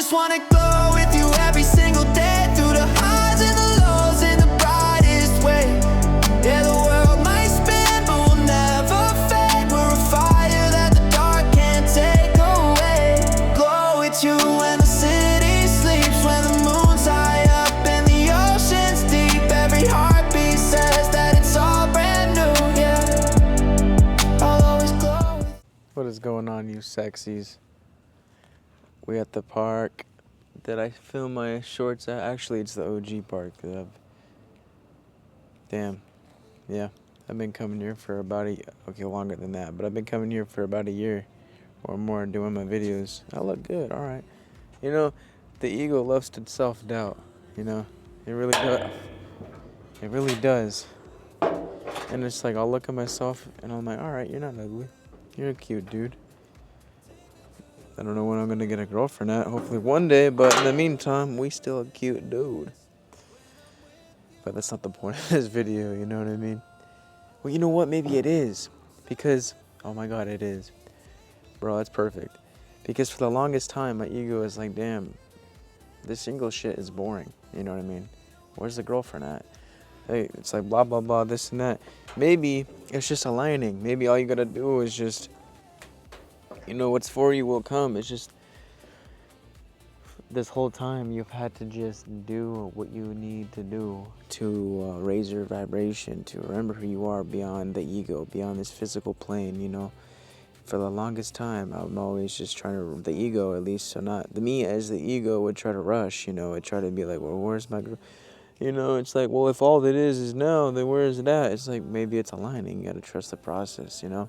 just wanna glow with you every single day, through the highs and the lows in the brightest way. Yeah, the world might spin, but we'll never fade. We're a fire that the dark can't take away. Glow with you when the city sleeps, when the moon's high up and the ocean's deep. Every heartbeat says that it's all brand new, yeah. I'll always glow. What is going on, you sexies? We at the park that I film my shorts at. Actually, it's the OG park that I've been coming here for about longer than that, but I've been coming here for about a year or more doing my videos. I look good, all right. You know, the ego loves to self-doubt, you know. It really does. It really does. And it's like, I'll look at myself and I'm like, all right, you're not ugly. You're a cute dude. I don't know when I'm going to get a girlfriend at. Hopefully one day, but in the meantime, we still a cute dude. But that's not the point of this video, you know what I mean? Well, you know what? Maybe it is. Because, oh my God, it is. Bro, that's perfect. Because for the longest time, my ego is like, damn, this single shit is boring. You know what I mean? Where's the girlfriend at? Hey, it's like blah, blah, blah, this and that. Maybe it's just aligning. Maybe all you gotta do is just, you know, what's for you will come. It's just this whole time you've had to just do what you need to do to raise your vibration, to remember who you are beyond the ego, beyond this physical plane, you know. For the longest time, I'm always just trying to, the ego at least, so not, the me as the ego would try to rush, you know, would try to be like, well, where's my, you know, it's like, well, if all it is now, then where is it at? It's like, maybe it's aligning, you gotta trust the process, you know.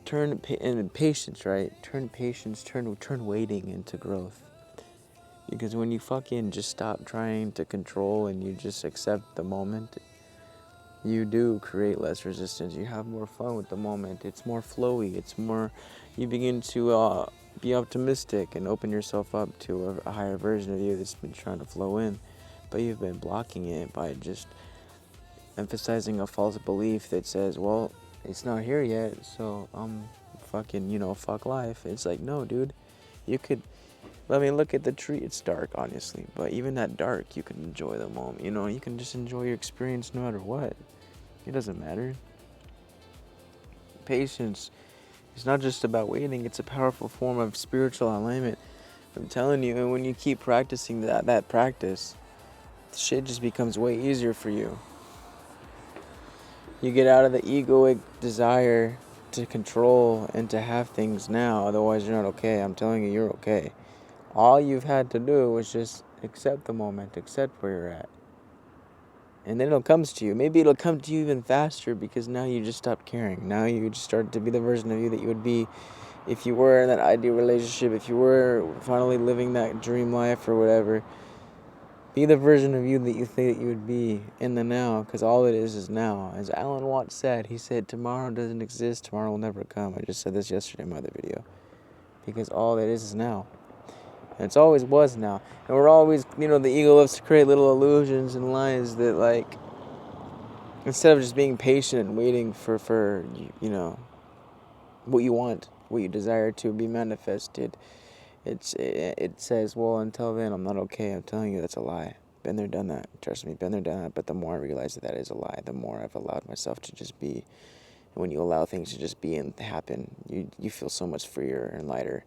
Turn patience, right? Turn patience, turn waiting into growth. Because when you fucking just stop trying to control and you just accept the moment, you do create less resistance. You have more fun with the moment. It's more flowy. It's more, you begin to be optimistic and open yourself up to a higher version of you that's been trying to flow in. But you've been blocking it by just emphasizing a false belief that says, well, it's not here yet, so I'm fucking, you know, fuck life. It's like, no, dude, you could, I mean, look at the tree. It's dark, honestly, but even that dark, you can enjoy the moment. You know, you can just enjoy your experience no matter what. It doesn't matter. Patience is not just about waiting. It's a powerful form of spiritual alignment. I'm telling you, and when you keep practicing that practice, shit just becomes way easier for you. You get out of the egoic desire to control and to have things now, otherwise you're not okay. I'm telling you, you're okay. All you've had to do was just accept the moment, accept where you're at. And then it'll come to you. Maybe it'll come to you even faster because now you just stopped caring. Now you just start to be the version of you that you would be if you were in that ideal relationship, if you were finally living that dream life or whatever. Be the version of you that you think that you would be in the now, because all it is now. As Alan Watts said, he said, tomorrow doesn't exist, tomorrow will never come. I just said this yesterday in my other video. Because all it is now. And it's always was now. And we're always, you know, the ego loves to create little illusions and lies that, like, instead of just being patient and waiting for you know, what you want, what you desire to be manifested, it says, well, until then, I'm not okay. I'm telling you, that's a lie. Been there, done that. Trust me, been there, done that. But the more I realize that is a lie, the more I've allowed myself to just be. And when you allow things to just be and happen, you feel so much freer and lighter.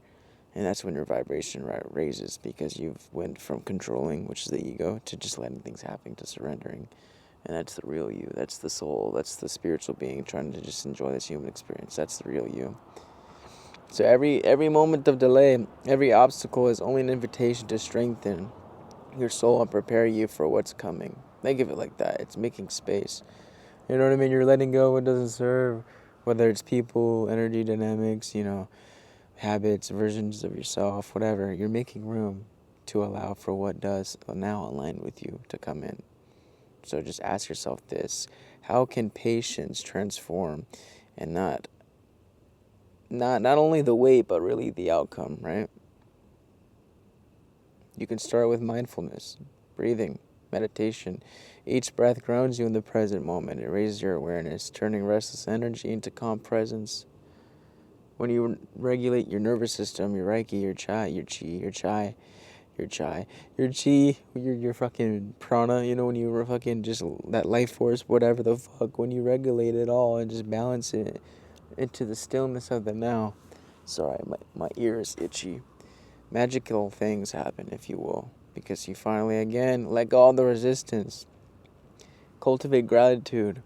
And that's when your vibration raises, because you've went from controlling, which is the ego, to just letting things happen, to surrendering. And that's the real you. That's the soul. That's the spiritual being trying to just enjoy this human experience. That's the real you. So every moment of delay, every obstacle is only an invitation to strengthen your soul and prepare you for what's coming. Think of it like that. It's making space. You know what I mean? You're letting go what doesn't serve, whether it's people, energy dynamics, you know, habits, versions of yourself, whatever. You're making room to allow for what does now align with you to come in. So just ask yourself this: how can patience transform and not only the weight, but really the outcome, right? You can start with mindfulness, breathing, meditation. Each breath grounds you in the present moment. It raises your awareness, turning restless energy into calm presence. When you regulate your nervous system, your Reiki, your Chai, your Chi, your Chai, your Chai, your Chi, your fucking prana, you know, when you were fucking just that life force, whatever the fuck, when you regulate it all and just balance it into the stillness of the now. Sorry, my ear is itchy. Magical things happen, if you will, because you finally, again, let go of the resistance. Cultivate gratitude.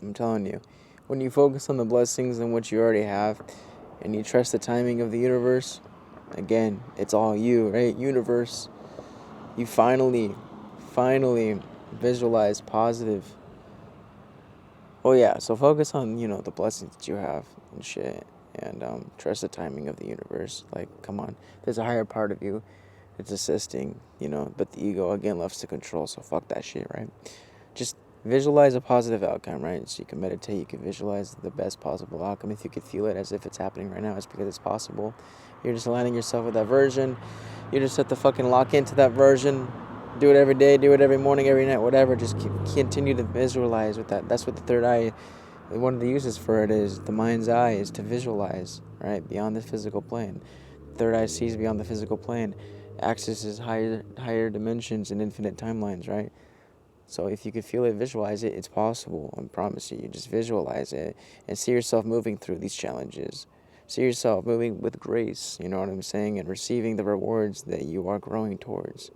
I'm telling you. When you focus on the blessings and what you already have, and you trust the timing of the universe, again, it's all you, right? Universe, you finally visualize positive. Oh yeah, so focus on, the blessings that you have and shit, and trust the timing of the universe. Like, come on, there's a higher part of you. It's assisting, but the ego, again, loves to control, so fuck that shit, right? Just visualize a positive outcome, right? So you can meditate, you can visualize the best possible outcome. If you could feel it as if it's happening right now, it's because it's possible. You're just aligning yourself with that version. You just have to fucking lock into that version. Do it every day, do it every morning, every night, whatever. Just continue to visualize with that. That's what the third eye, one of the uses for it is the mind's eye, is to visualize, right? Beyond the physical plane. Third eye sees beyond the physical plane, accesses higher dimensions and infinite timelines, right? So if you could feel it, visualize it, it's possible. I promise you. You just visualize it and see yourself moving through these challenges. See yourself moving with grace, you know what I'm saying, and receiving the rewards that you are growing towards.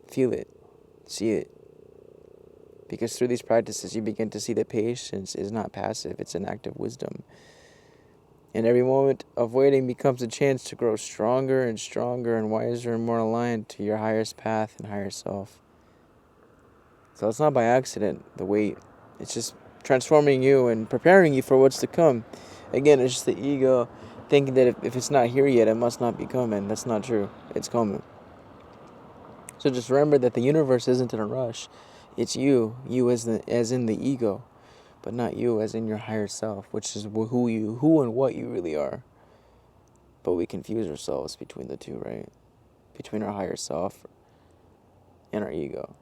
Feel it. See it. Because through these practices, you begin to see that patience is not passive, it's an act of wisdom. And every moment of waiting becomes a chance to grow stronger and stronger and wiser and more aligned to your highest path and higher self. So it's not by accident, the wait. It's just transforming you and preparing you for what's to come. Again, it's just the ego thinking that if it's not here yet, it must not be coming. That's not true. It's coming. So just remember that the universe isn't in a rush. It's you as in the ego, but not you as in your higher self, which is who and what you really are. But we confuse ourselves between the two, right? Between our higher self and our ego.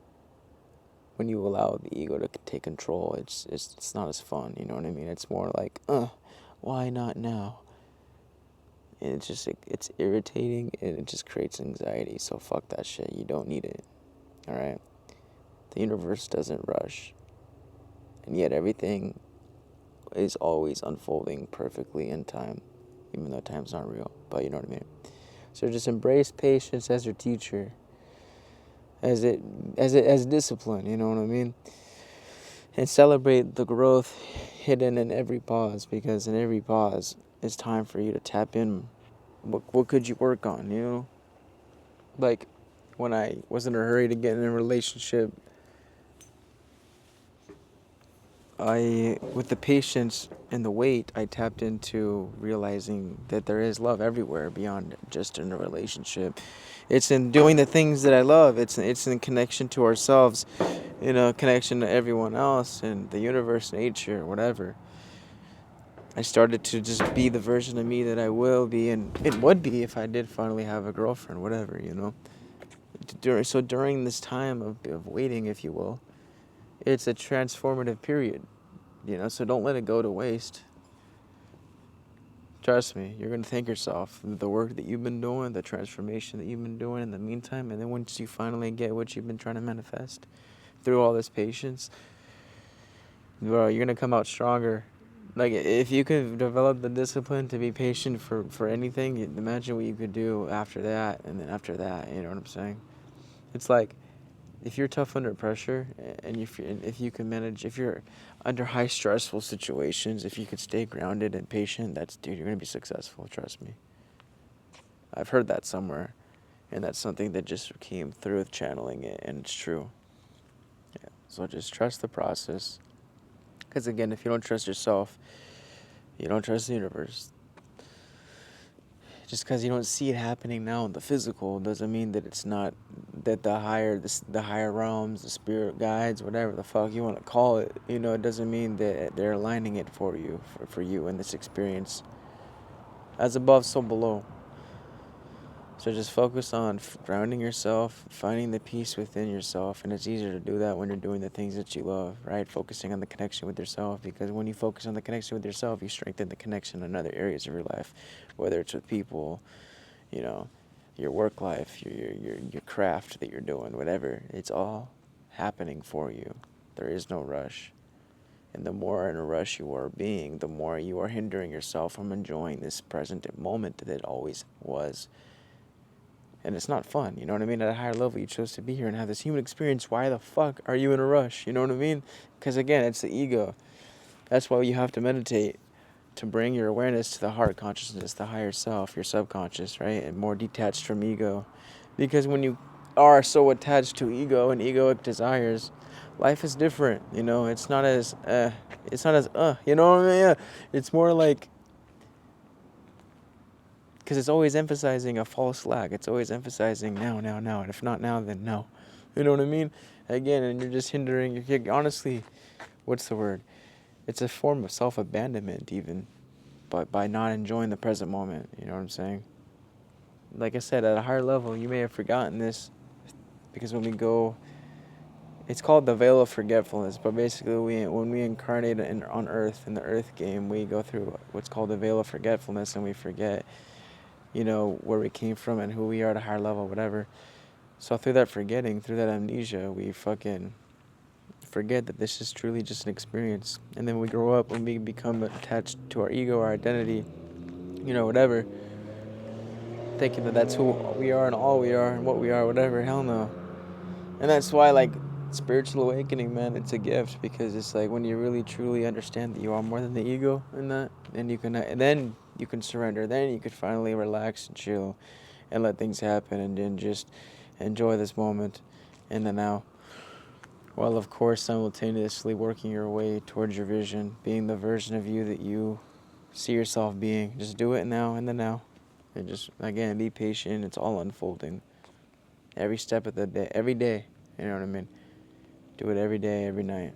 When you allow the ego to take control, it's not as fun, you know what I mean? It's more like, why not now? And it's irritating, and it just creates anxiety. So fuck that shit. You don't need it. All right. The universe doesn't rush, and yet everything is always unfolding perfectly in time, even though time's not real. But you know what I mean. So just embrace patience as your teacher, as discipline. You know what I mean. And celebrate the growth hidden in every pause, because in every pause, it's time for you to tap in. What could you work on, Like, when I was in a hurry to get in a relationship, with the patience and the wait, I tapped into realizing that there is love everywhere beyond just in a relationship. It's in doing the things that I love. It's in connection to ourselves, connection to everyone else and the universe, nature, whatever. I started to just be the version of me that I will be and it would be if I did finally have a girlfriend, whatever, During this time of waiting, if you will, it's a transformative period, so don't let it go to waste. Trust me, you're going to thank yourself for the work that you've been doing, the transformation that you've been doing in the meantime, and then once you finally get what you've been trying to manifest through all this patience, bro, you're going to come out stronger. Like, if you could develop the discipline to be patient for anything, imagine what you could do after that, and then after that, you know what I'm saying? It's like, if you're tough under pressure, and if you can manage, if you're under high stressful situations, if you could stay grounded and patient, dude, you're going to be successful, trust me. I've heard that somewhere, and that's something that just came through with channeling it, and it's true. Yeah. So just trust the process. Because again, if you don't trust yourself, you don't trust the universe. Just because you don't see it happening now in the physical doesn't mean that it's not, that the higher realms, the spirit guides, whatever the fuck you want to call it, it doesn't mean that they're aligning it for you, for you in this experience. As above, so below. So just focus on grounding yourself, finding the peace within yourself, and it's easier to do that when you're doing the things that you love, right? Focusing on the connection with yourself, because when you focus on the connection with yourself, you strengthen the connection in other areas of your life, whether it's with people, you know, your work life, your craft that you're doing, whatever. It's all happening for you. There is no rush. And the more in a rush you are being, the more you are hindering yourself from enjoying this present moment that it always was. And it's not fun, you know what I mean? At a higher level, you chose to be here and have this human experience. Why the fuck are you in a rush? You know what I mean? Because again, it's the ego. That's why you have to meditate, to bring your awareness to the heart consciousness, the higher self, your subconscious, right? And more detached from ego. Because when you are so attached to ego and egoic desires, life is different, you know? It's not as, you know what I mean? Yeah. It's more like, because it's always emphasizing a false lack. It's always emphasizing now. And if not now, then no. You know what I mean? Again, and you're just hindering, honestly, what's the word? It's a form of self-abandonment even, but by not enjoying the present moment, you know what I'm saying? Like I said, at a higher level, you may have forgotten this, because when we go, it's called the veil of forgetfulness, but basically when we incarnate on Earth, in the Earth game, we go through what's called the veil of forgetfulness, and we forget, you know, where we came from and who we are at a higher level, whatever. So through that forgetting, through that amnesia, we fucking forget that this is truly just an experience. And then we grow up and we become attached to our ego, our identity, you know, whatever, thinking that that's who we are and all we are and what we are, whatever. Hell no. And that's why, like, spiritual awakening, man, it's a gift, because it's like when you really truly understand that you are more than the ego in that, and then you can surrender. Then you could finally relax and chill and let things happen, and then just enjoy this moment in the now, while of course simultaneously working your way towards your vision, being the version of you that you see yourself being. Just do it now, in the now, and just, again, be patient. It's all unfolding every step of the day, every day. You know what I mean? Do it every day, every night.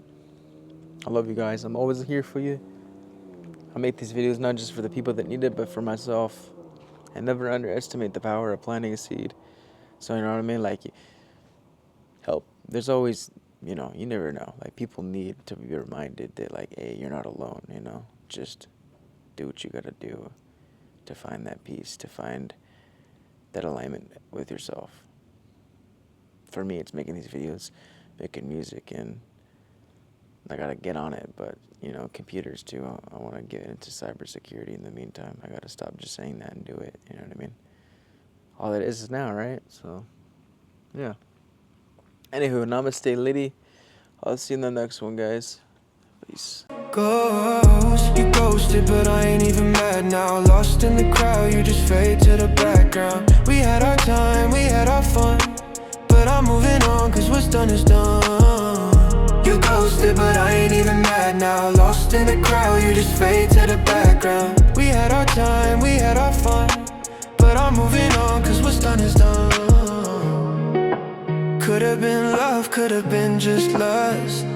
I love you guys. I'm always here for you. I make these videos not just for the people that need it, but for myself. And never underestimate the power of planting a seed. So, you know what I mean? Like, help. There's always, you know, you never know. Like, people need to be reminded that, like, hey, you're not alone, you know? Just do what you gotta do to find that peace, to find that alignment with yourself. For me, it's making these videos, making music, and I gotta get on it. But, you know, computers too. I want to get into cybersecurity in the meantime. I gotta stop just saying that and do it. You know what I mean? All it is now, right? So, yeah. Anywho, namaste, Liddy. I'll see you in the next one, guys. Peace. Ghost, you ghosted, but I ain't even mad now. Lost in the crowd, you just fade to the background. We had our time, we had our fun, but I'm moving on, cause what's done is done. You ghosted, but I ain't even mad now. Lost in the crowd, you just fade to the background. We had our time, we had our fun, but I'm moving on, cause what's done is done. Could've been love, could've been just lust.